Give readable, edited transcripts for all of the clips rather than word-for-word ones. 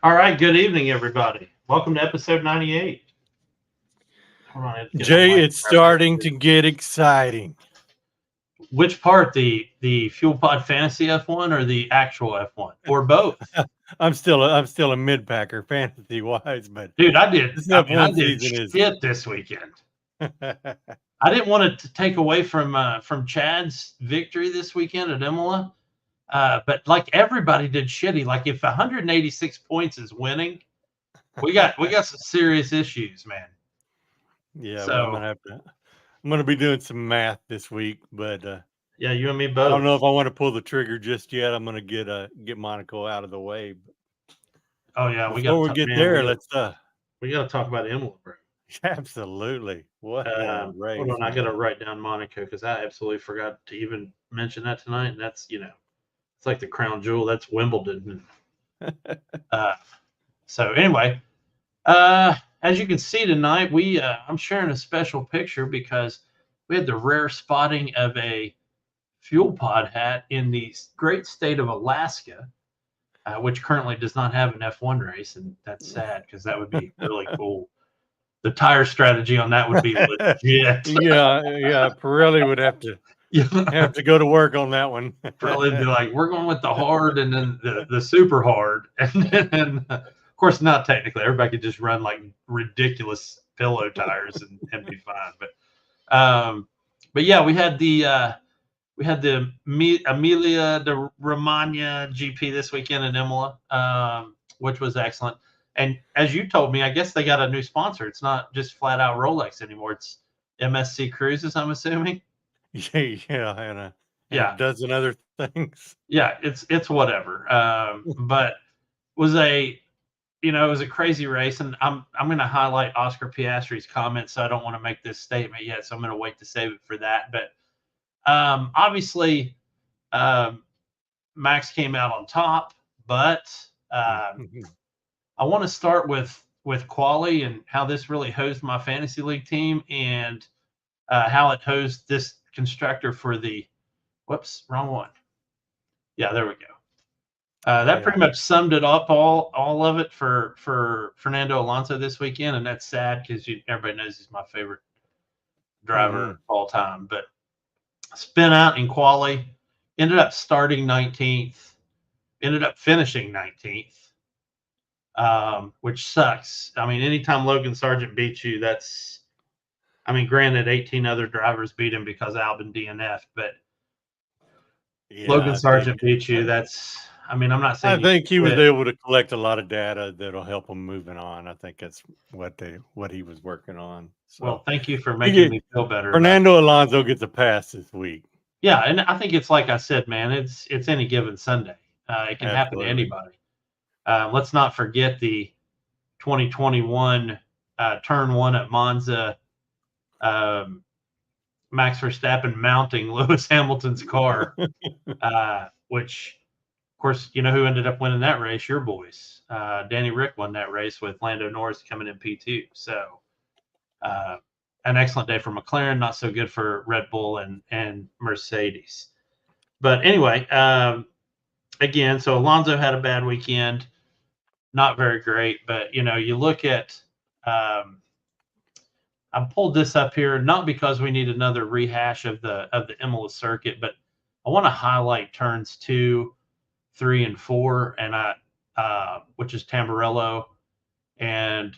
All right, good evening, everybody. Welcome to episode 98. Hold on, I have to get my Jay, mic it's right back starting here. to get exciting. Which part, the Fuel Pod Fantasy F1 or the actual F1, or both? I'm still a mid packer fantasy wise, but Dude, I this I F1 did season is shit this weekend. I didn't want to take away from Chad's victory this weekend at Imola, but like everybody did shitty. Like if 186 points is winning, we got some serious issues, man. yeah. Well, So I'm gonna be doing some math this week, but yeah, you and me I both. don't know if I want to pull the trigger just yet. I'm gonna get Monaco out of the way. Oh yeah, Before we get there, let's we got to talk about Imola, bro. absolutely. What a race! Hold on, I got to Man. write down Monaco because I absolutely forgot to even mention that tonight. And that's it's like the crown jewel. That's Wimbledon. So anyway, as you can see tonight, I'm sharing a special picture because we had the rare spotting of a fuel pod hat in the great state of Alaska, which currently does not have an F1 race, and that's sad because that would be really cool. The tire strategy on that would be legit. yeah. Pirelli would have to go to work on that one. Probably be like, we're going with the hard and then the super hard, and then of course not technically. Everybody could just run like ridiculous pillow tires and be fine. But yeah, we had the Emilia de Romagna GP this weekend in Imola, which was excellent. And as you told me, I guess they got a new sponsor. It's not just flat out Rolex anymore. It's MSC Cruises, I'm assuming. Yeah, and Yeah. a dozen other things. Yeah, it's whatever. But it was a crazy race, and I'm going to highlight Oscar Piastri's comments, so I don't want to make this statement yet, so I'm going to wait to save it for that. But obviously, Max came out on top, but I want to start with quali and how this really hosed my fantasy league team, and how it hosed this constructor for the. Whoops, wrong one. Yeah, there we go. That pretty much summed it up, all of it for Fernando Alonso this weekend, and that's sad because everybody knows he's my favorite driver of all time. But spin out in quali, ended up starting 19th, ended up finishing 19th, which sucks. I mean, anytime Logan Sargent beats you, granted 18 other drivers beat him because Albon DNF, but Logan Sargent beat you. I'm not saying. I think he was able to collect a lot of data that'll help him moving on. I think that's what he was working on. So, well, thank you for making me feel better. Fernando Alonso gets a pass this week. Yeah, and I think it's like I said, man. It's any given Sunday. It can happen to anybody. Let's not forget the 2021 turn one at Monza. Max Verstappen mounting Lewis Hamilton's car, which. Of course, you know who ended up winning that race? Your boys. Danny Rick won that race with Lando Norris coming in P2. So an excellent day for McLaren, not so good for Red Bull and Mercedes. But anyway, again, so Alonso had a bad weekend. Not very great. But, you look at I pulled this up here, not because we need another rehash of the Imola circuit, but I want to highlight turns 2, 3, and 4, and which is Tamburello, and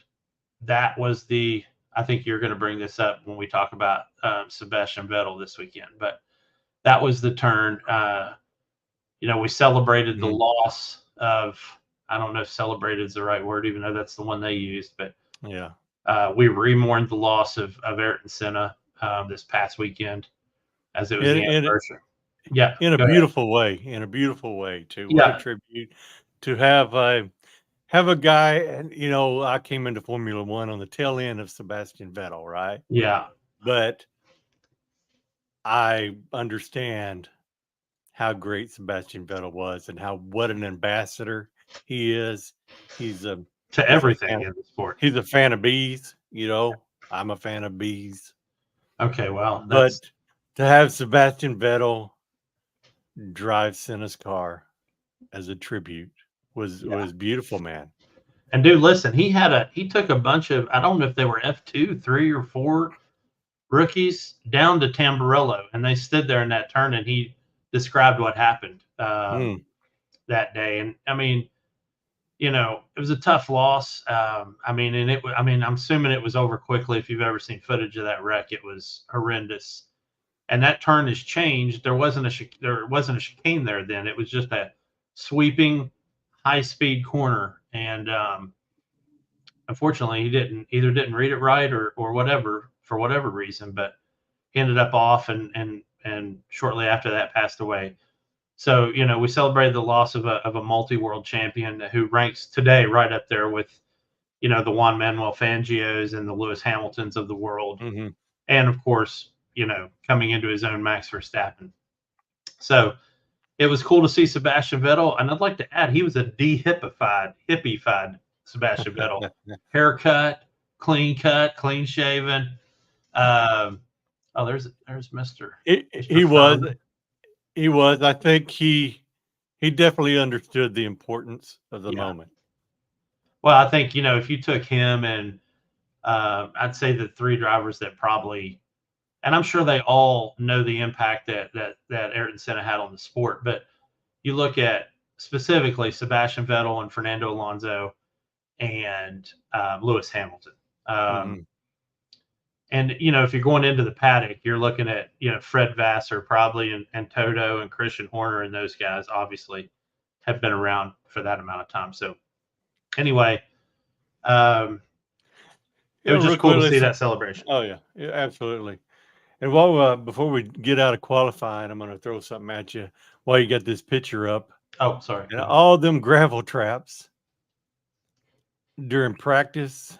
that was I think you're going to bring this up when we talk about Sebastian Vettel this weekend, but that was the turn. We celebrated the loss of, I don't know if celebrated is the right word, even though that's the one they used, but yeah, we re-mourned the loss of Ayrton Senna this past weekend, as it was the anniversary. Yeah, in a beautiful way, too. What a tribute to have a guy. And I came into Formula One on the tail end of Sebastian Vettel, right? Yeah, but I understand how great Sebastian Vettel was and what an ambassador he is. He's to everything in the sport. He's a fan of bees. I'm a fan of bees. Okay, well, but to have Sebastian Vettel drive Senna's car as a tribute was beautiful, man. And dude, listen, he took a bunch of, I don't know if they were F2, 3 or 4 rookies down to Tamburello, and they stood there in that turn, and he described what happened that day. And I mean, you know, it was a tough loss. I mean, I'm assuming it was over quickly. If you've ever seen footage of that wreck, it was horrendous. And that turn has changed. There wasn't a chicane there then. It was just a sweeping, high-speed corner, and unfortunately, he didn't read it right or whatever for whatever reason, but he ended up off and shortly after that passed away. So, you know, we celebrated the loss of a multi-world champion who ranks today right up there with, you know, the Juan Manuel Fangios and the Lewis Hamiltons of the world. Mm-hmm. And of course, you know, coming into his own, Max Verstappen. So it was cool to see Sebastian Vettel. And I'd like to add, he was a hippified Sebastian Vettel. Haircut, clean cut, clean shaven. Oh, there's Mr. He was. I think he definitely understood the importance of the moment. Well, I think, you know, if you took him and I'd say the 3 drivers that probably, and I'm sure they all know the impact that Ayrton Senna had on the sport, but you look at specifically Sebastian Vettel and Fernando Alonso and Lewis Hamilton. And, you know, if you're going into the paddock, you're looking at, you know, Fred Vassar probably and Toto and Christian Horner, and those guys obviously have been around for that amount of time. So anyway, it was just cool to see that celebration. Oh, yeah, absolutely. And while before we get out of qualifying, I'm going to throw something at you while you get this picture up. Oh, sorry. And all them gravel traps during practice,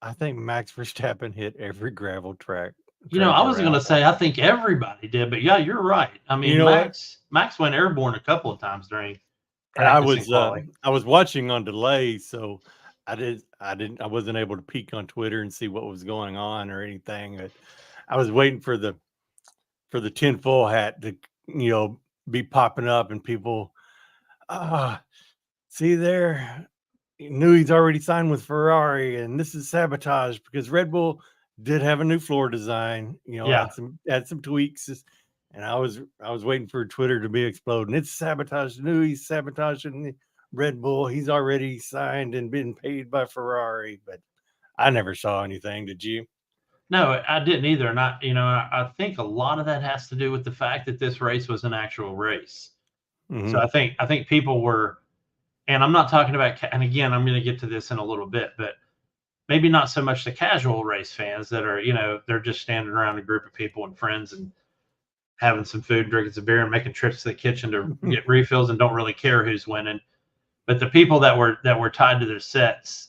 I think Max Verstappen hit every gravel track. You know, I was going to say I think everybody did, but yeah, you're right. I mean, you know, Max went airborne a couple of times during practice. I was watching on delay, so I wasn't able to peek on Twitter and see what was going on or anything. I was waiting for the tinfoil hat to, you know, be popping up and people, see there, he knew he's already signed with Ferrari and this is sabotage because Red Bull did have a new floor design, you know, had some tweaks. And I was waiting for Twitter to be exploding. It's sabotage. Knew he's sabotaging Red Bull. He's already signed and been paid by Ferrari, but I never saw anything. Did you? No, I didn't either. And I think a lot of that has to do with the fact that this race was an actual race. Mm-hmm. So I think people were, and I'm not talking about, and again, I'm going to get to this in a little bit, but maybe not so much the casual race fans that are, you know, they're just standing around a group of people and friends and having some food, drinking some beer, and making trips to the kitchen to get refills and don't really care who's winning. But the people that were tied to their sets,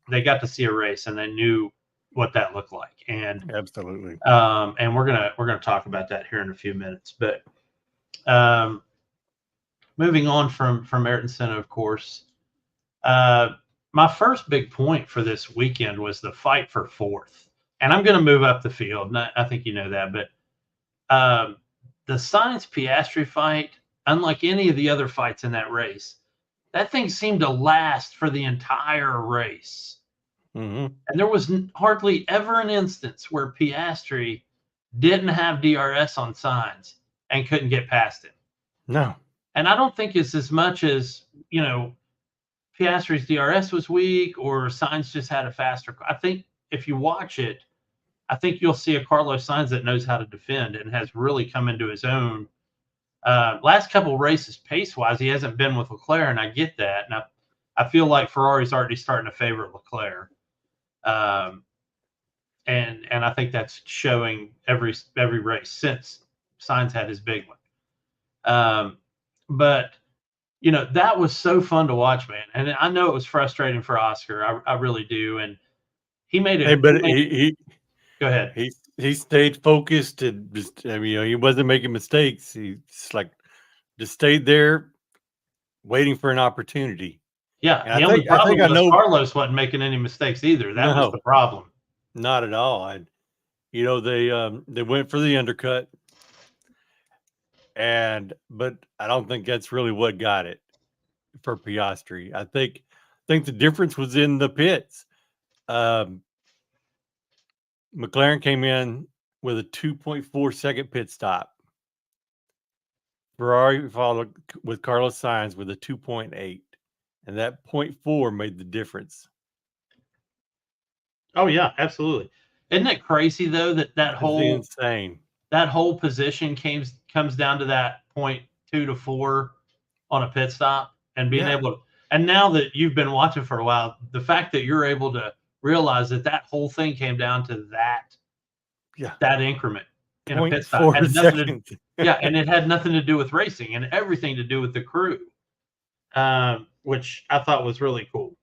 they got to see a race and they knew what that looked like. And absolutely. And we're gonna talk about that here in a few minutes. But moving on from Ayrton Senna, of course, my first big point for this weekend was the fight for fourth. And I'm going to move up the field, and I think you know that. But the Sainz-Piastri fight, unlike any of the other fights in that race, that thing seemed to last for the entire race. Mm-hmm. And there was hardly ever an instance where Piastri didn't have DRS on Sainz and couldn't get past him. No. And I don't think it's as much as, you know, Piastri's DRS was weak or Sainz just had a faster. I think if you watch it, I think you'll see a Carlos Sainz that knows how to defend and has really come into his own. Last couple of races, pace-wise, he hasn't been with Leclerc, and I get that. And I feel like Ferrari's already starting to favor Leclerc. And I think that's showing every race since Sainz had his big one. But, you know, that was so fun to watch, man. And I know it was frustrating for Oscar. I really do. And he made it. Hey, but he go ahead. He stayed focused and just, I mean, you know, he wasn't making mistakes. He just stayed there waiting for an opportunity. Yeah. The only problem was Carlos wasn't making any mistakes either. That was the problem. Not at all. You know, they went for the undercut. But I don't think that's really what got it for Piastri. I think think the difference was in the pits. McLaren came in with a 2.4 second pit stop. Ferrari followed with Carlos Sainz with a 2.8, and that 0.4 made the difference. Oh yeah, absolutely. Isn't it crazy though that whole insane. That whole position comes down to that 0.2 to 4 on a pit stop and being able to, and now that you've been watching for a while, the fact that you're able to realize that whole thing came down to that increment in a pit stop had nothing to, and it had nothing to do with racing and everything to do with the crew, which I thought was really cool.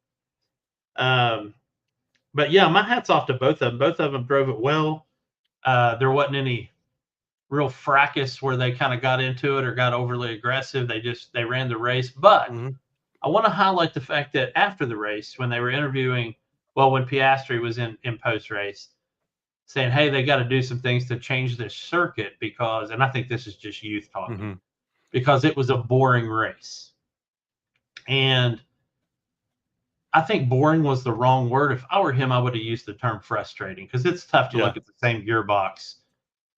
But yeah, my hat's off to both of them. Both of them drove it well. There wasn't any real fracas where they kind of got into it or got overly aggressive. They ran the race. But I want to highlight the fact that after the race, when they were interviewing, when Piastri was in post race, saying, hey, they got to do some things to change this circuit because, and I think this is just youth talking, because it was a boring race. And I think boring was the wrong word. If I were him, I would have used the term frustrating because it's tough to look at the same gearbox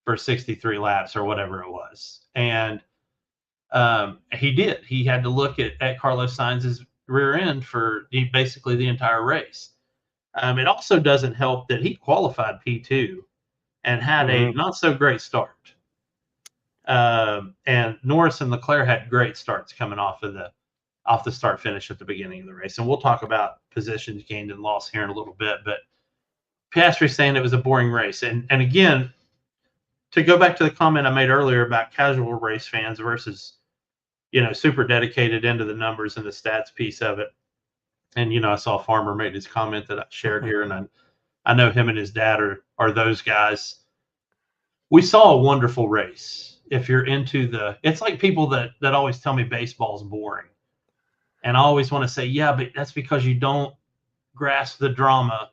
for 63 laps or whatever it was. And he did. He had to look at Carlos Sainz's rear end for basically the entire race. It also doesn't help that he qualified P2 and had a not so great start. And Norris and Leclerc had great starts coming off the start finish at the beginning of the race. And we'll talk about positions gained and lost here in a little bit. But Piastri saying it was a boring race. And again, to go back to the comment I made earlier about casual race fans versus, super dedicated into the numbers and the stats piece of it. And, I saw Farmer made his comment that I shared here, and I know him and his dad are those guys. We saw a wonderful race. If you're into it's like people that always tell me baseball's boring. And I always want to say, yeah, but that's because you don't grasp the drama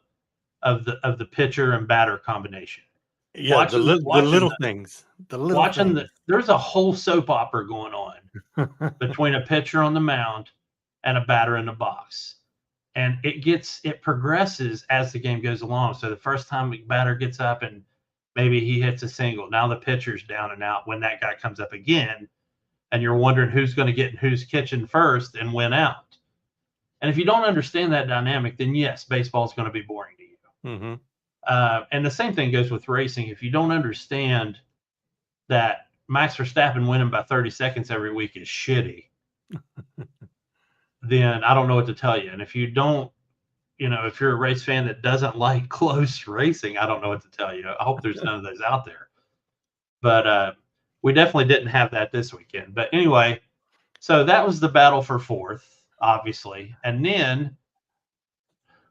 of the pitcher and batter combination. Yeah, the little things. There's a whole soap opera going on between a pitcher on the mound and a batter in the box. And it progresses as the game goes along. So the first time the batter gets up and maybe he hits a single, now the pitcher's down and out when that guy comes up again. And you're wondering who's going to get in whose kitchen first and win out. And if you don't understand that dynamic, then yes, baseball is going to be boring to you. And the same thing goes with racing. If you don't understand that Max Verstappen winning by 30 seconds every week is shitty, then I don't know what to tell you. And if you don't, if you're a race fan that doesn't like close racing, I don't know what to tell you. I hope there's none of those out there. But we definitely didn't have that this weekend. But anyway, so that was the battle for fourth, obviously. And then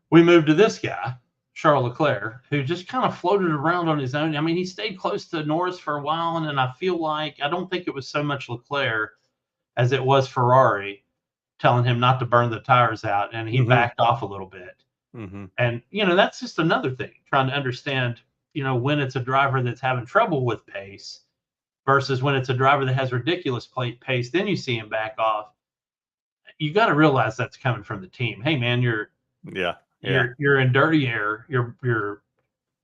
we moved to this guy, Charles Leclerc, who just kind of floated around on his own. I mean, he stayed close to Norris for a while, and then I feel like I don't think it was so much Leclerc as it was Ferrari telling him not to burn the tires out, and he backed off a little bit. And, that's just another thing, trying to understand, when it's a driver that's having trouble with pace versus when it's a driver that has ridiculous pace, then you see him back off. You got to realize that's coming from the team. Hey, man, you're in dirty air. You're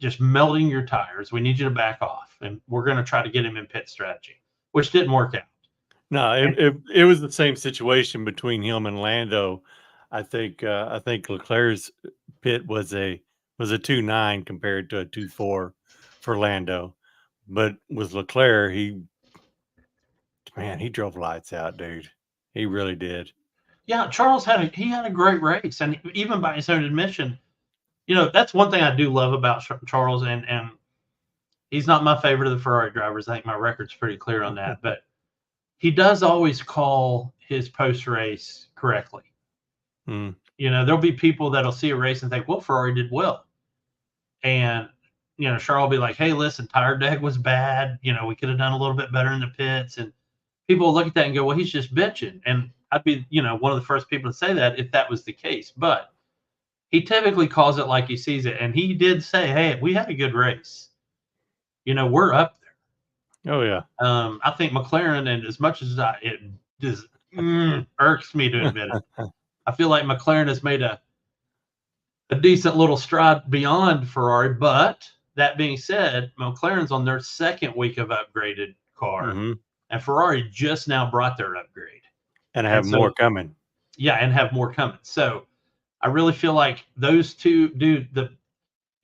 just melting your tires. We need you to back off, and we're going to try to get him in pit strategy, which didn't work out. No, it was the same situation between him and Lando. I think Leclerc's pit was a 2.9 compared to a 2.4 for Lando, but with Leclerc, he drove lights out, dude. He really did. Yeah, Charles had a great race, and even by his own admission, that's one thing I do love about Charles, and he's not my favorite of the Ferrari drivers. I think my record's pretty clear on that, but he does always call his post-race correctly. There'll be people that'll see a race and think, well, Ferrari did well. And, Charles will be like, hey, listen, tire drag was bad. We could have done a little bit better in the pits. And people will look at that and go, well, he's just bitching. And I'd be, one of the first people to say that if that was the case. But he typically calls it like he sees it. And he did say, hey, we had a good race. We're up there. Oh, yeah. I think McLaren, and as much as it just irks me to admit it, I feel like McLaren has made a decent little stride beyond Ferrari. But that being said, McLaren's on their second week of upgraded car, and Ferrari just now brought their upgrade. And have more coming. Yeah, and have more coming. So I really feel like those two do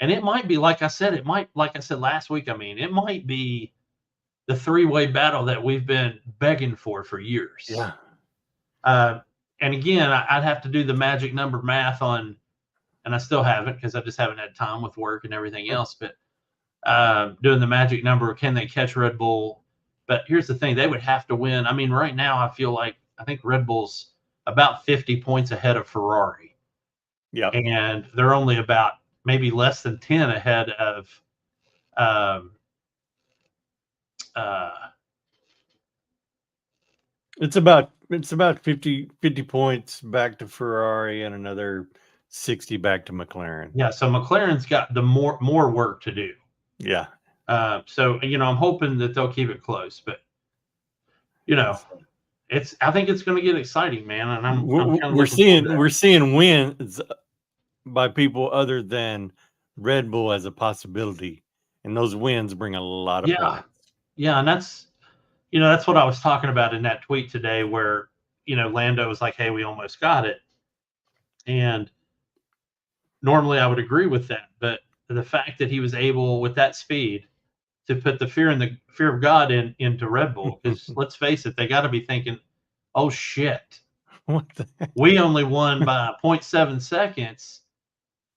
and it might be, like I said last week, I mean, it might be the three-way battle that we've been begging for years. Yeah. And again, I'd have to do the magic number math on, and I still haven't because I just haven't had time with work and everything else, but doing the magic number, can they catch Red Bull? But here's the thing, they would have to win. I mean, right now, I think Red Bull's about 50 points ahead of Ferrari. Yeah. And they're only about maybe less than 10 ahead of it's about 50 points back to Ferrari and another 60 back to McLaren. Yeah, so McLaren's got the more work to do. Yeah. So I'm hoping that they'll keep it close, but I think it's going to get exciting, man. And we're seeing wins by people other than Red Bull as a possibility, and those wins bring a lot of points. Yeah, and that's what I was talking about in that tweet today, where Lando was like, "Hey, we almost got it," and normally I would agree with that, but the fact that he was able with that speed to put the fear of God into Red Bull, because let's face it, they got to be thinking, "Oh shit, we only won by 0.7 seconds,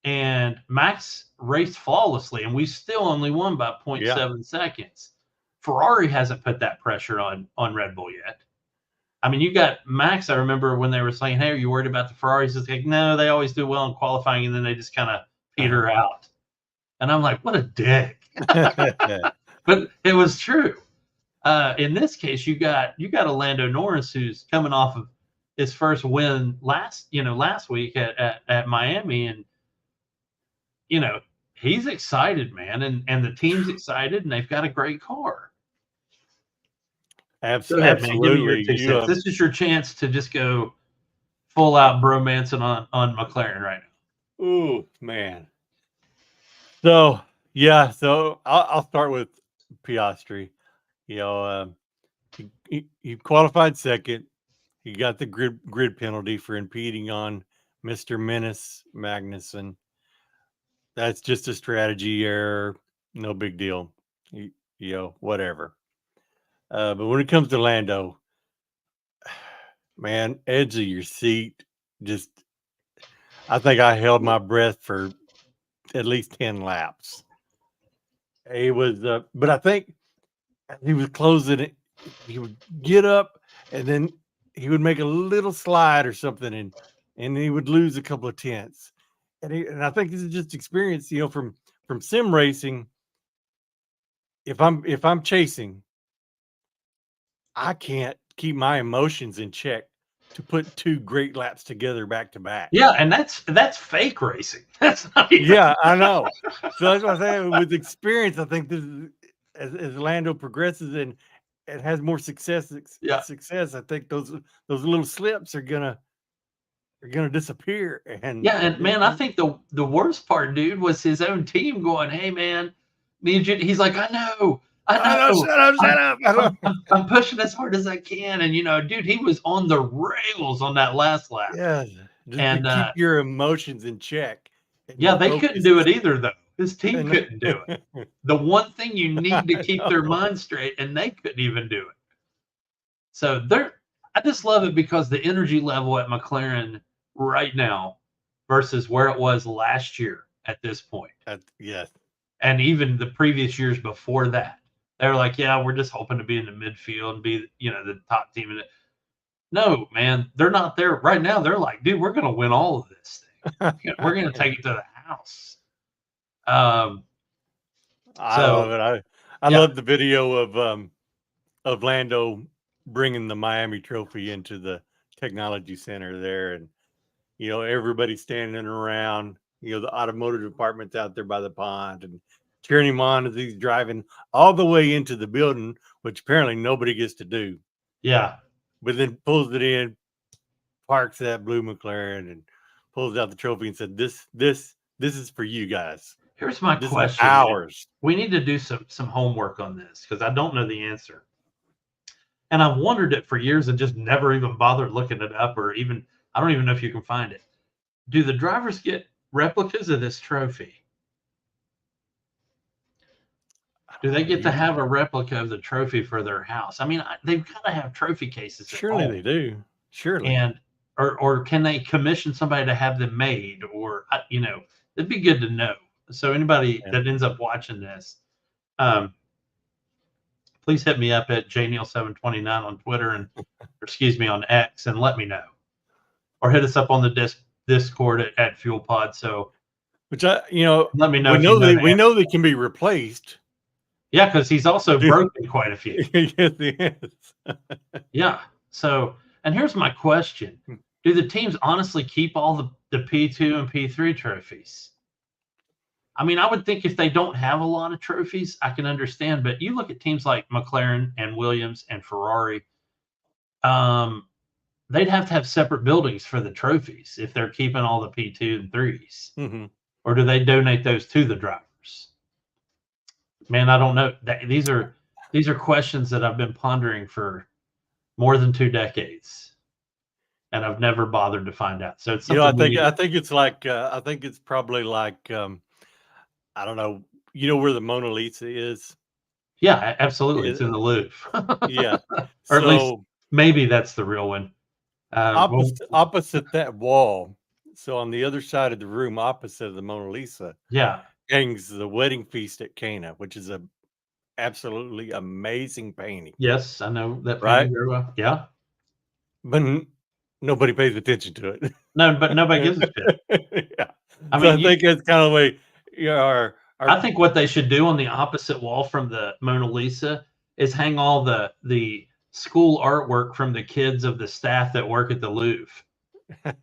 and Max raced flawlessly, and we still only won by 0.7 seconds." Ferrari hasn't put that pressure on Red Bull yet. I mean, you got Max. I remember when they were saying, "Hey, are you worried about the Ferraris?" It's like, no, they always do well in qualifying, and then they just kind of peter out. And I'm like, what a dick. But it was true. In this case, you got a Lando Norris who's coming off of his first win last week at Miami, and he's excited, man, and the team's excited, and they've got a great car. Absolutely. Ahead, man. Give me your 2 cents. This is your chance to just go full out bromancing on McLaren right now. Ooh, man. So yeah, I'll start with Piastri. He qualified second. He got the grid penalty for impeding on Mr. Menace Magnussen. That's just a strategy error. No big deal. Whatever. But when it comes to Lando, man, edge of your seat. I think I held my breath for at least 10 laps. He was, but I think he was closing it. He would get up and then he would make a little slide or something, and he would lose a couple of tenths. And I think this is just experience, from sim racing. If I'm chasing, I can't keep my emotions in check to put two great laps together back to back. Yeah, and that's fake racing. That's not even... Yeah, I know. So that's what I'm saying. With experience, I think this is, as Lando progresses and has more success, I think those little slips are gonna disappear. And man, I think the worst part, dude, was his own team going, "Hey, man, he's like, I know. Shut up. I'm pushing as hard as I can." And, dude, he was on the rails on that last lap. Yeah. And keep your emotions in check. Yeah, they couldn't do it either, though. His team couldn't do it. The one thing you need to keep their mind straight, and they couldn't even do it. So I just love it because the energy level at McLaren right now versus where it was last year at this point. Yes. And even the previous years before that. They were like, yeah, we're just hoping to be in the midfield and be, the top team in it. No, man, they're not there right now. They're like, dude, we're going to win all of this thing. We're going to take it to the house. I love it. I love the video of Lando bringing the Miami trophy into the technology center there, and everybody standing around. The automotive department's out there by the pond and cheering him on as he's driving all the way into the building, which apparently nobody gets to do. Yeah. But then pulls it in, parks that blue McLaren and pulls out the trophy and said, "This is for you guys. Here's my This question. is ours." We need to do some homework on this because I don't know the answer. And I've wondered it for years and just never even bothered looking it up, or even I don't even know if you can find it. Do the drivers get replicas of this trophy? Do they get to have a replica of the trophy for their house? I mean, they've got to have trophy cases. Surely they do. Surely. And or can they commission somebody to have them made? Or it'd be good to know. So anybody that ends up watching this, please hit me up at jneil729 on Twitter and on X and let me know, or hit us up on the Discord at Fuel Pod. So, which let me know. We know they can be replaced. Yeah, because he's also broken quite a few. Yes, he is. Yeah. So, and here's my question: do the teams honestly keep all the P2 and P3 trophies? I mean, I would think if they don't have a lot of trophies, I can understand. But you look at teams like McLaren and Williams and Ferrari, they'd have to have separate buildings for the trophies if they're keeping all the P2 and 3s. Mm-hmm. Or do they donate those to the drivers? Man, I don't know. These are questions that I've been pondering for more than 2 decades, and I've never bothered to find out. So it's something I think it's like I think it's probably like I don't know. You know where the Mona Lisa is? Yeah, absolutely. It's in the Louvre. Yeah, or at least maybe that's the real one. Opposite that wall. So on the other side of the room, opposite of the Mona Lisa, hangs the Wedding Feast at Cana, which is a absolutely amazing painting. Yes, I know that painting very well. Yeah, but nobody pays attention to it. No, but nobody gives a shit. Yeah, I think it's kind of the way I think what they should do on the opposite wall from the Mona Lisa is hang all the school artwork from the kids of the staff that work at the Louvre.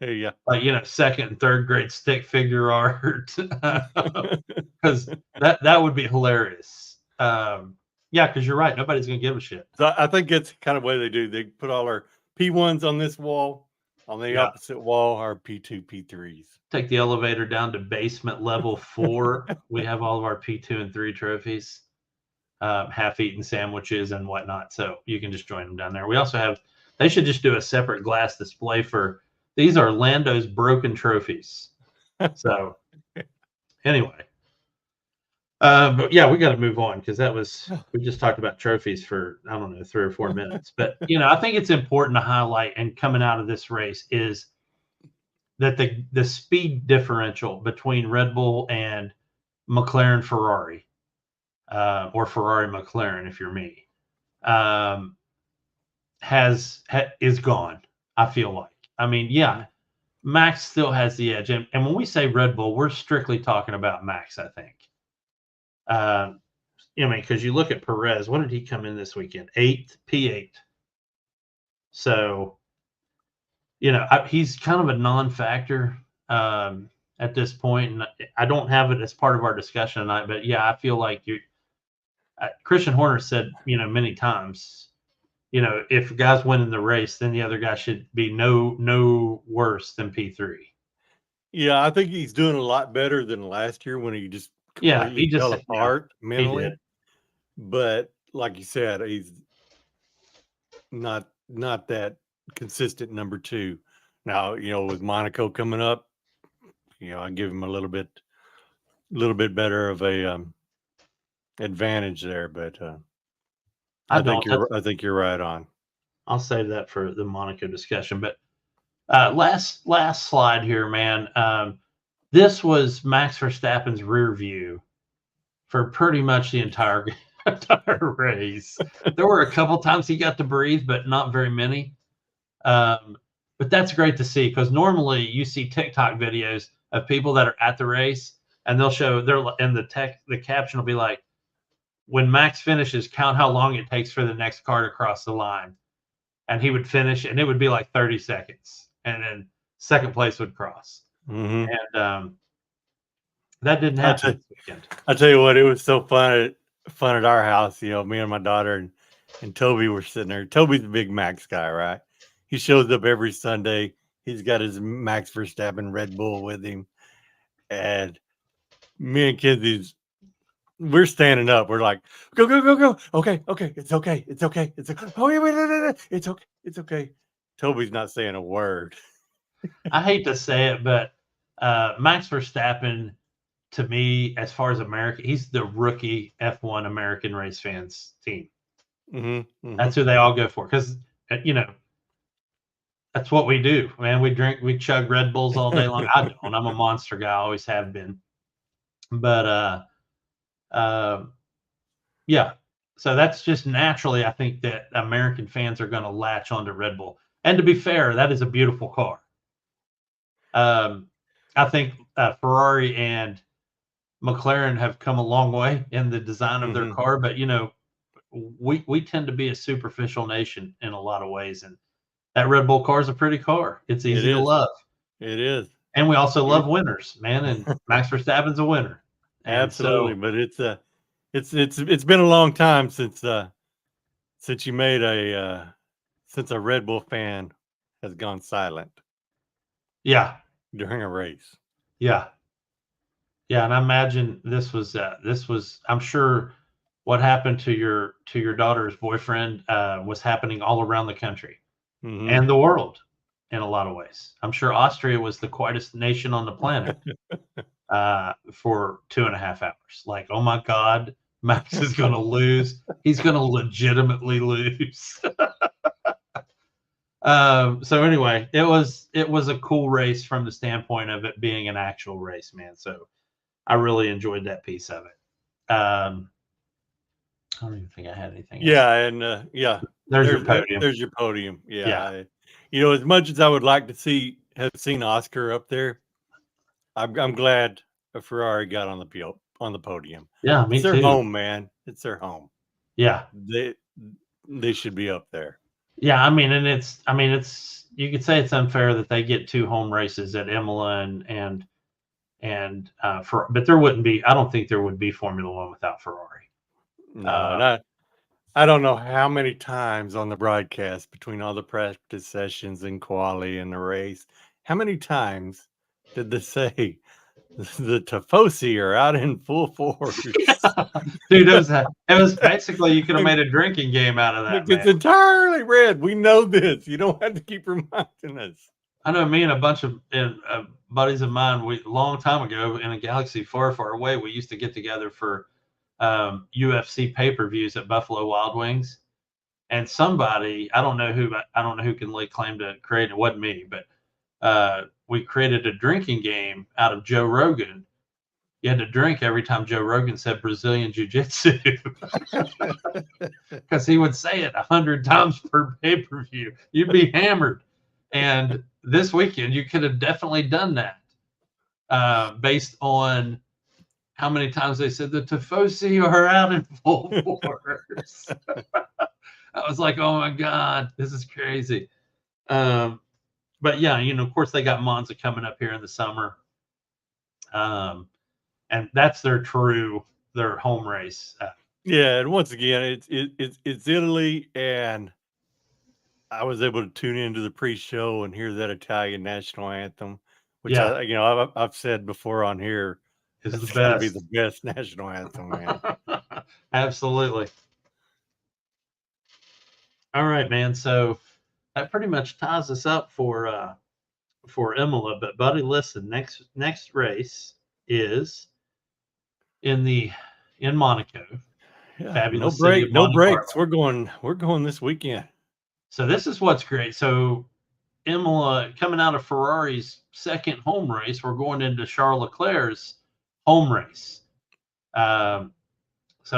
Yeah, like second and third grade stick figure art, because that would be hilarious. Yeah, because you're right, nobody's gonna give a shit. So I think it's kind of the way they do. They put all our P1s on this wall. On the opposite wall are P2, P3s. Take the elevator down to basement level 4. We have all of our P2 and 3 trophies, half-eaten sandwiches and whatnot. So you can just join them down there. We also have. They should just do a separate glass display for. These are Lando's broken trophies. So anyway, but yeah, we got to move on because we just talked about trophies for, I don't know, 3 or 4 minutes. But, I think it's important to highlight, and coming out of this race, is that the speed differential between Red Bull and McLaren Ferrari, or Ferrari McLaren, if you're me, is gone, I feel like. I mean, yeah, Max still has the edge. And when we say Red Bull, we're strictly talking about Max, I think. Because you look at Perez, what did he come in this weekend? 8th, P8. So, he's kind of a non-factor at this point, and I don't have it as part of our discussion tonight. But yeah, I feel like Christian Horner said, many times, if guys win in the race, then the other guy should be no worse than P3. Yeah, I think he's doing a lot better than last year when he just completely fell apart mentally. But like you said, he's not that consistent number 2. Now, with Monaco coming up, I give him a little bit better of a advantage there. But I think you're right on. I'll save that for the Monaco discussion. But last slide here, man. This was Max Verstappen's rear view for pretty much the entire race. There were a couple times he got to breathe, but not very many. But that's great to see, because normally you see TikTok videos of people that are at the race, and they'll show and the caption will be like, when Max finishes, count how long it takes for the next car to cross the line. And he would finish, and it would be like 30 seconds. And then second place would cross. Mm-hmm. And that didn't happen this weekend. I tell you what, it was so fun at our house. Me and my daughter and Toby were sitting there. Toby's a big Max guy, right? He shows up every Sunday. he's got his Max Verstappen Red Bull with him, and me and Kenzie's we're standing up. We're like, go, go, go, go. Okay, okay, it's okay, it's okay, it's okay. Oh, wait, no, it's okay, it's okay. Toby's not saying a word. I hate to say it, but Max Verstappen, to me, as far as America, he's the rookie F1 American race fans team. That's who they all go for because, that's what we do, man. We chug Red Bulls all day long. I don't. I'm a Monster guy. I always have been. But yeah. So that's just naturally, I think that American fans are going to latch onto Red Bull. And to be fair, that is a beautiful car. I think Ferrari and McLaren have come a long way in the design of their car, but we tend to be a superficial nation in a lot of ways, and that Red Bull car is a pretty car. It's easy to love. It is, and we also love winners, man. And Max Verstappen's a winner. And absolutely, but it's been a long time since you made since a Red Bull fan has gone silent. Yeah, during a race. Yeah, and I imagine this was I'm sure what happened to your daughter's boyfriend was happening all around the country and the world in a lot of ways. I'm sure Austria was the quietest nation on the planet for 2.5 hours. Like, oh my God, Max is going to lose. He's going to legitimately lose. So anyway, it was a cool race from the standpoint of it being an actual race, man. So I really enjoyed that piece of it. I don't even think I had anything else. Yeah, and there's your podium. There's your podium. Yeah. As much as I would like to have seen Oscar up there, I'm glad a Ferrari got on the podium. Yeah, me too. It's their home, man. It's their home. Yeah, they should be up there. Yeah, I mean, and it's you could say it's unfair that they get 2 home races at Imola but there wouldn't be. I don't think there would be Formula One without Ferrari. No, and I don't know how many times on the broadcast between all the practice sessions and quali and the race, how many times did they say the Tifosi are out in full force? Dude, it was basically you could have made a drinking game out of that. It's entirely red. We know this. You don't have to keep reminding us. I know me and a bunch of buddies of mine, we long time ago in a galaxy far, far away, we used to get together for UFC pay-per-views at Buffalo Wild Wings. And somebody, I don't know who can lay claim to create it. Wasn't me, but we created a drinking game out of Joe Rogan. You had to drink every time Joe Rogan said Brazilian Jiu-Jitsu because he would say it 100 times per pay-per-view. You'd be hammered. And this weekend, you could have definitely done that based on how many times they said the Tifosi are out in full force. I was like, oh my God, this is crazy. But yeah, of course they got Monza coming up here in the summer. And that's their home race. Yeah, and once again, it's Italy, and I was able to tune into the pre-show and hear that Italian national anthem, which I've said before on here. It's got to be the best national anthem, man. Absolutely. All right, man. So that pretty much ties us up for Imola. But buddy, listen, next race is in Monaco. Yeah, fabulous no breaks. We're going this weekend. So this is what's great. So Imola, coming out of Ferrari's second home race, we're going into Charles Leclerc's home race. So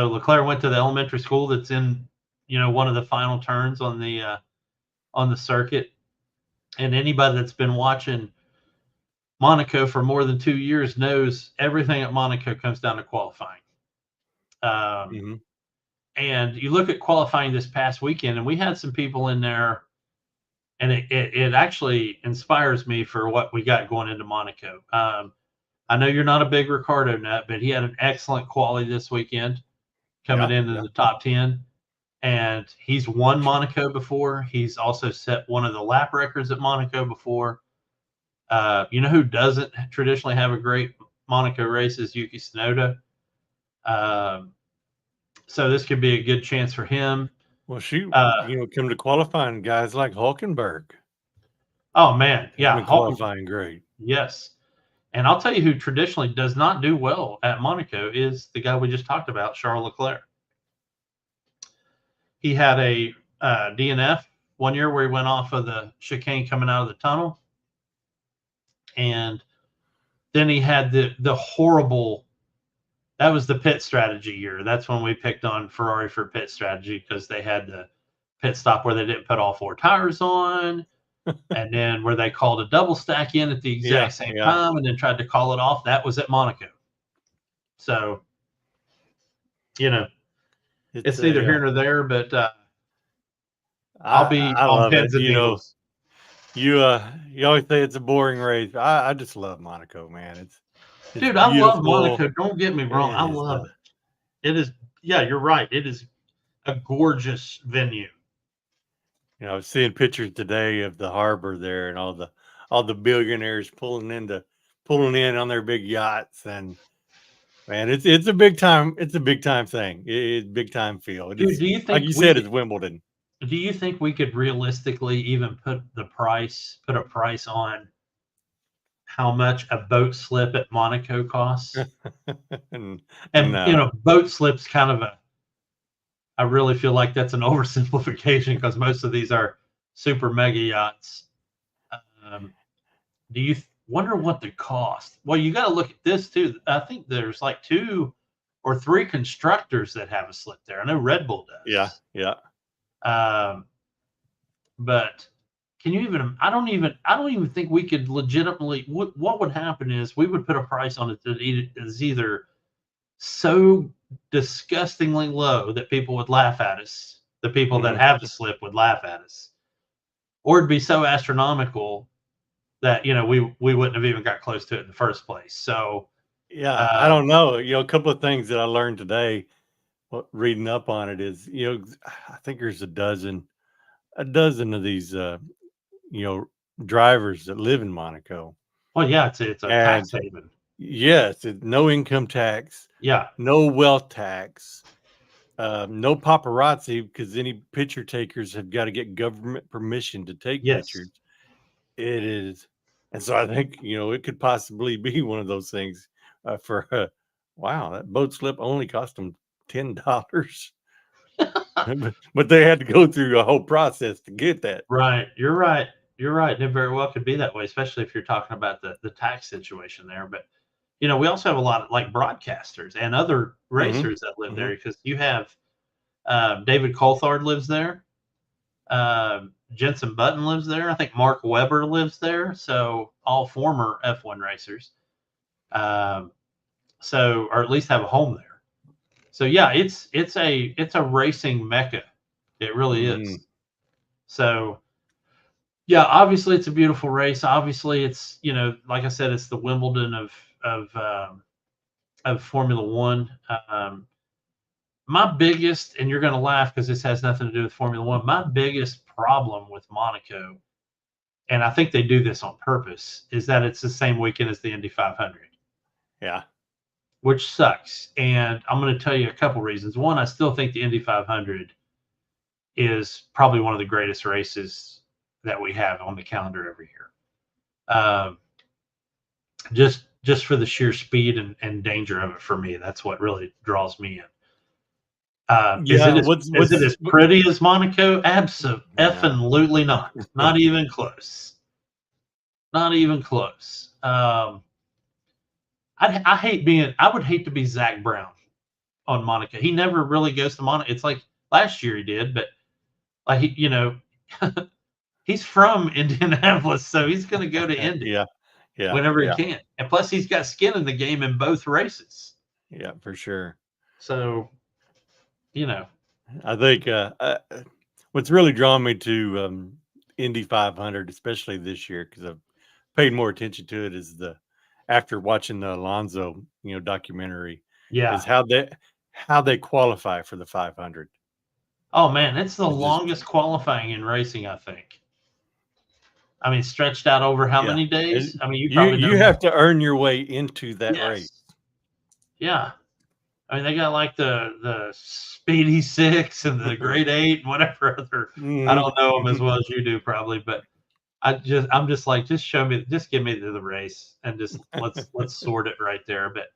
Leclerc went to the elementary school that's in, one of the final turns on the circuit. And anybody that's been watching Monaco for more than 2 years knows everything at Monaco comes down to qualifying. And you look at qualifying this past weekend, and we had some people in there, and it actually inspires me for what we got going into Monaco. I know you're not a big Ricardo nut, but he had an excellent quality this weekend, coming into the top 10. And he's won Monaco before. He's also set one of the lap records at Monaco before. You know who doesn't traditionally have a great Monaco race is Yuki Tsunoda. So this could be a good chance for him. Well, shoot, come to qualifying, guys like Hulkenberg. Oh man, yeah, been qualifying great. Yes, and I'll tell you who traditionally does not do well at Monaco is the guy we just talked about, Charles Leclerc. He had a DNF one year where he went off of the chicane coming out of the tunnel, and then he had the horrible. That was the pit strategy year. That's when we picked on Ferrari for pit strategy because they had the pit stop where they didn't put all 4 tires on, and then where they called a double stack in at the exact same time and then tried to call it off. That was at Monaco. So, it's neither here nor there, but I'll be on pins and needles. You always say it's a boring race. I just love Monaco, man. It's dude, I love Monaco. Don't get me wrong. I love it. It is, yeah, you're right. It is a gorgeous venue. I was seeing pictures today of the harbor there and all the billionaires pulling in on their big yachts, and man, it's a big time. It's a big time thing. It's big time feel. Dude, do you think, like you said, it's Wimbledon? Do you think we could realistically even put a price on how much a boat slip at Monaco costs? and no. Boat slips kind of I really feel like that's an oversimplification because most of these are super mega yachts. Do you wonder what the cost? Well, you got to look at this too. I think there's like 2 or 3 constructors that have a slip there. I know Red Bull does. Yeah. But can you even? I don't even think we could legitimately. What would happen is we would put a price on it that is either so disgustingly low that people would laugh at us. The people that have the slip would laugh at us, or it'd be so astronomical that we wouldn't have even got close to it in the first place. So yeah, I don't know. A couple of things that I learned today, reading up on it is, I think there's a dozen of these, drivers that live in Monaco. Well, yeah, it's a tax haven. Yes, no income tax. Yeah, no wealth tax. No paparazzi, because any picture takers have got to get government permission to take pictures. It is, and so I think it could possibly be one of those things. Wow, that boat slip only cost them $10. but they had to go through a whole process to get that. Right. You're right. And it very well could be that way, especially if you're talking about the tax situation there. But, we also have a lot of like broadcasters and other racers that live there, because you have David Coulthard lives there. Jenson Button lives there. I think Mark Webber lives there. So all former F1 racers. Or at least have a home there. So yeah, it's a racing mecca. It really is. So yeah, obviously it's a beautiful race. Obviously it's, like I said, it's the Wimbledon of Formula One. My biggest, and you're going to laugh because this has nothing to do with Formula One, my biggest problem with Monaco, and I think they do this on purpose, is that it's the same weekend as the Indy 500. Yeah. Which sucks. And I'm going to tell you a couple reasons. One, I still think the Indy 500 is probably one of the greatest races that we have on the calendar every year. Just for the sheer speed and danger of it for me. That's what really draws me in. Is it as pretty as Monaco? Absolutely not. Not even close. Not even close. I would hate to be Zach Brown on Monaco. He never really goes to Monaco. It's like last year he did, but like he's from Indianapolis, so he's going to go to Indy. Whenever he can. And plus he's got skin in the game in both races. Yeah, for sure. So, I think what's really drawn me to Indy 500, especially this year, because I've paid more attention to it, is after watching the Alonso, documentary, is how they qualify for the 500. Oh man, it's the longest qualifying in racing, I think. I mean, stretched out over how many days? I mean, you probably know you more. have to earn your way into that race. Yes. Yeah. I mean, they got like the Speedy 6 and the Grade 8 and whatever other. I don't know them as well as you do probably, but I'm just like, just show me, just give me the race and just let's sort it right there. But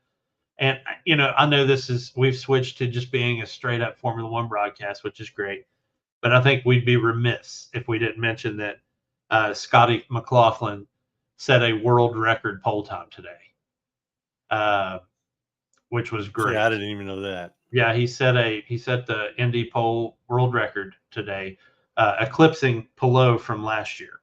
and I know we've switched to just being a straight up Formula One broadcast, which is great. But I think we'd be remiss if we didn't mention that Scotty McLaughlin set a world record pole time today, which was great. See, I didn't even know that. Yeah, he set the Indy pole world record today, eclipsing Pelot from last year.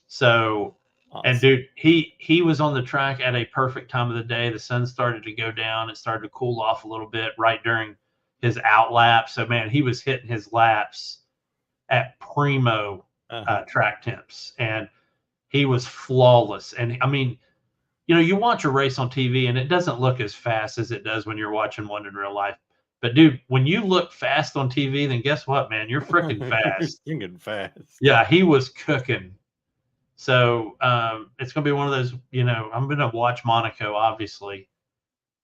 So, awesome. And dude, he was on the track at a perfect time of the day. The sun started to go down. It started to cool off a little bit right during his out lap. So, man, he was hitting his laps at primo track temps, and he was flawless. And I mean, you watch a race on TV, and it doesn't look as fast as it does when you're watching one in real life. But dude, when you look fast on TV, then guess what, man? You're freaking fast. You're freaking fast. Yeah, he was cooking. So it's going to be one of those, I'm going to watch Monaco, obviously.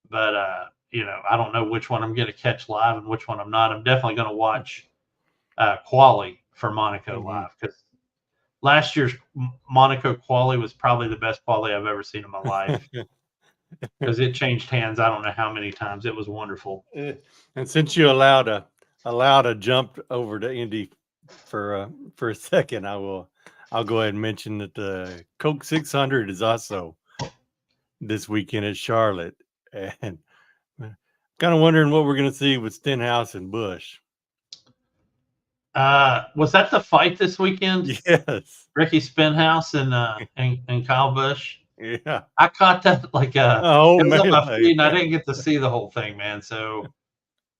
But, I don't know which one I'm going to catch live and which one I'm not. I'm definitely going to watch quali for Monaco live, because last year's Monaco quali was probably the best quali I've ever seen in my life, because it changed hands I don't know how many times. It was wonderful. And since you allowed a jump over to Indy for a second, I'll go ahead and mention that the Coke 600 is also this weekend at Charlotte, and kind of wondering what we're going to see with Stenhouse and Busch. Was that the fight this weekend? Yes. Ricky Stenhouse and Kyle Busch. Yeah. I caught that like it was on my feed, and I didn't get to see the whole thing, man. So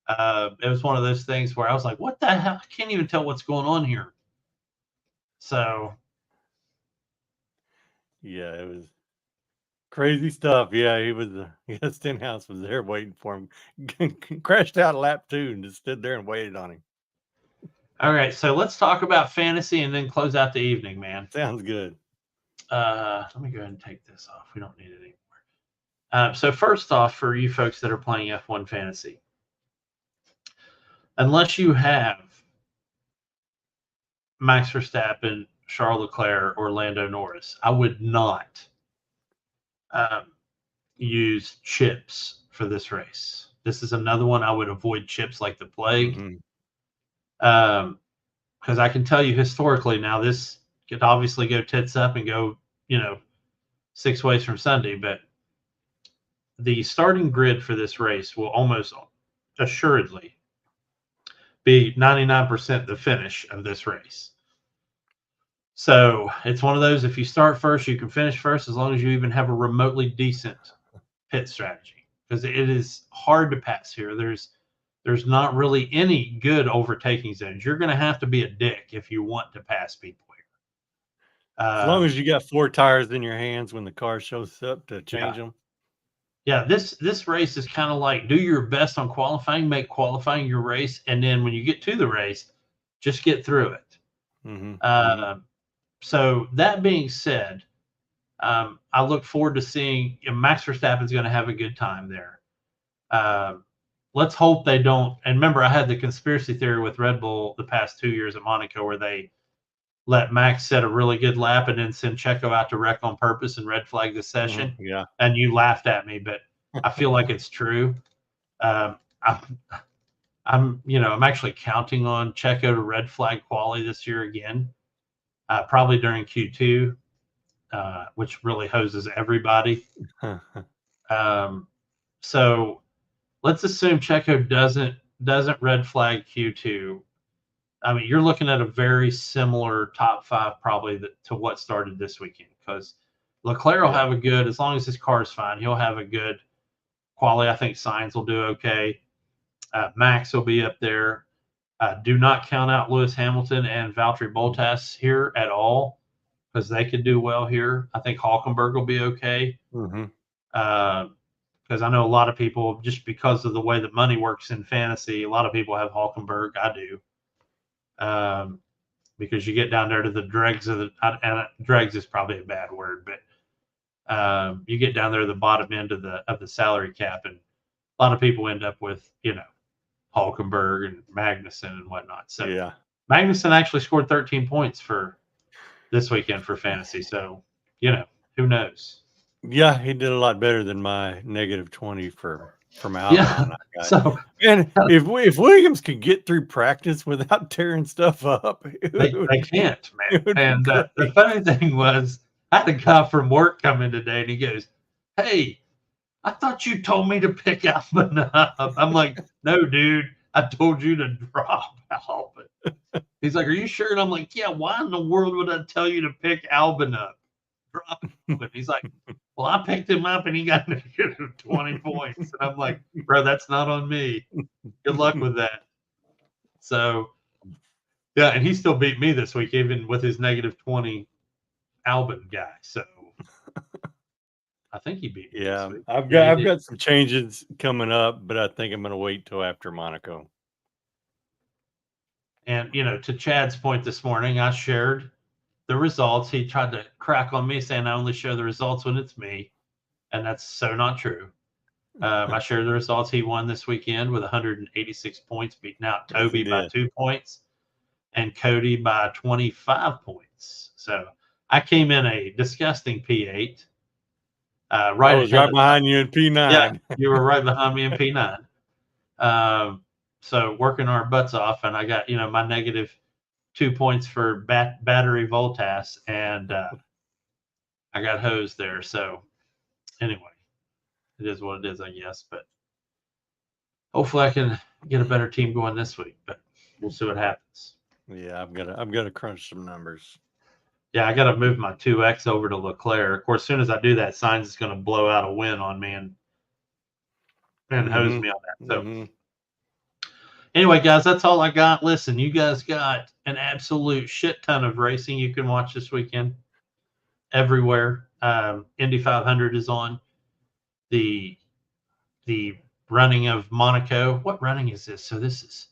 it was one of those things where I was like, "What the hell? I can't even tell what's going on here." So. Yeah, it was crazy stuff. Yeah, Stenhouse was there waiting for him. Crashed out lap 2 and just stood there and waited on him. All right, so let's talk about fantasy and then close out the evening, man. Sounds good. Let me go ahead and take this off. We don't need it anymore. So first off, for you folks that are playing F1 fantasy, unless you have Max Verstappen, Charles Leclerc, or Lando Norris, I would not use chips for this race. This is another one I would avoid chips like the plague. Because I can tell you historically now, this could obviously go tits up and go, 6 ways from Sunday, but the starting grid for this race will almost assuredly be 99% the finish of this race. So it's one of those, if you start first, you can finish first, as long as you even have a remotely decent pit strategy, because it is hard to pass here. There's not really any good overtaking zones. You're going to have to be a dick if you want to pass people here. As long as you got 4 tires in your hands when the car shows up to change them. Yeah, this race is kind of like, do your best on qualifying, make qualifying your race, and then when you get to the race, just get through it. So that being said, I look forward to seeing Max Verstappen's going to have a good time there. Let's hope they don't. And remember, I had the conspiracy theory with Red Bull the past 2 years at Monaco, where they let Max set a really good lap and then send Checo out to wreck on purpose and red flag the session. Yeah. And you laughed at me, but I feel like it's true. I'm actually counting on Checo to red flag quali this year again, probably during Q2, which really hoses everybody. So let's assume Checo doesn't red flag Q2. I mean, you're looking at a very similar top 5 probably to what started this weekend, because Leclerc will have a good, as long as his car is fine, he'll have a good quali. I think Sainz will do okay. Max will be up there. Do not count out Lewis Hamilton and Valtteri Bottas here at all, because they could do well here. I think Hülkenberg will be okay. Because I know a lot of people, just because of the way that money works in fantasy, a lot of people have Hülkenberg. I do. because you get down there to the dregs of the and dregs is probably a bad word, but you get down there to the bottom end of the salary cap, and a lot of people end up with Hulkenberg and Magnussen and whatnot. So Yeah. Magnussen actually scored 13 points for this weekend for fantasy. So who knows? Yeah, he did a lot better than my -20 from Albon. Yeah. So and if Williams could get through practice without tearing stuff up, they can't, man. And the funny thing was, I had a guy from work come in today, and he goes, "Hey, I thought you told me to pick Albon up." I'm like, "No, dude, I told you to drop Albon." He's like, "Are you sure?" And I'm like, "Yeah. Why in the world would I tell you to pick Albon up? Drop Albon." He's like, "Well, I picked him up and he got -20 points." And I'm like, "Bro, that's not on me. Good luck with that." So, yeah, and he still beat me this week, even with his -20 Albon guy. So, I think he beat me this week. I've got some changes coming up, but I think I'm going to wait till after Monaco. And, to Chad's point this morning, I shared the results. He tried to crack on me saying I only share the results when it's me. And that's so not true. I shared the results. He won this weekend with 186 points, beating out Toby by 2 points and Cody by 25 points. So I came in a disgusting P8. I was right behind you in P9. Yeah, you were right behind me in P9. So working our butts off, and I got my -2 points for battery voltas, and I got hosed there. So anyway, it is what it is, I guess. But hopefully, I can get a better team going this week. But we'll see what happens. Yeah, I'm gonna crunch some numbers. Yeah, I got to move my 2X over to Leclerc. Of course, as soon as I do that, Sainz is going to blow out a win on me and hose me on that. So anyway, guys, that's all I got. Listen, you guys got an absolute shit ton of racing you can watch this weekend everywhere. Indy 500 is on. The running of Monaco. What running is this? So this is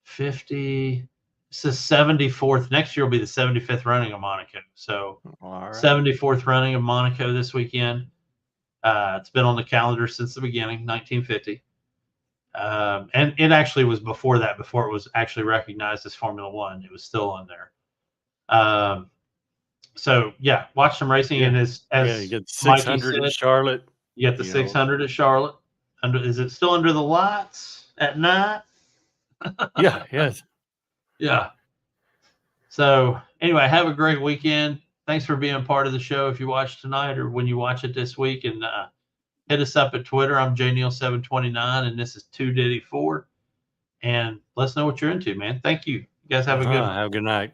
50. This is 74th. Next year will be the 75th running of Monaco. So 74th running of Monaco this weekend. It's been on the calendar since the beginning, 1950. And it actually was before that, before it was actually recognized as Formula One. It was still on there. So yeah, watch some racing. And as you get 600 at Charlotte. You get the 600 at Charlotte. Is it still under the lights at night? Yeah. Yes. Yeah. So anyway, have a great weekend. Thanks for being part of the show. If you watch tonight or when you watch it this week, and hit us up at Twitter. I'm JNeil729, and this is 2Diddy4. And let us know what you're into, man. Thank you. You guys have a good one. Have a good night.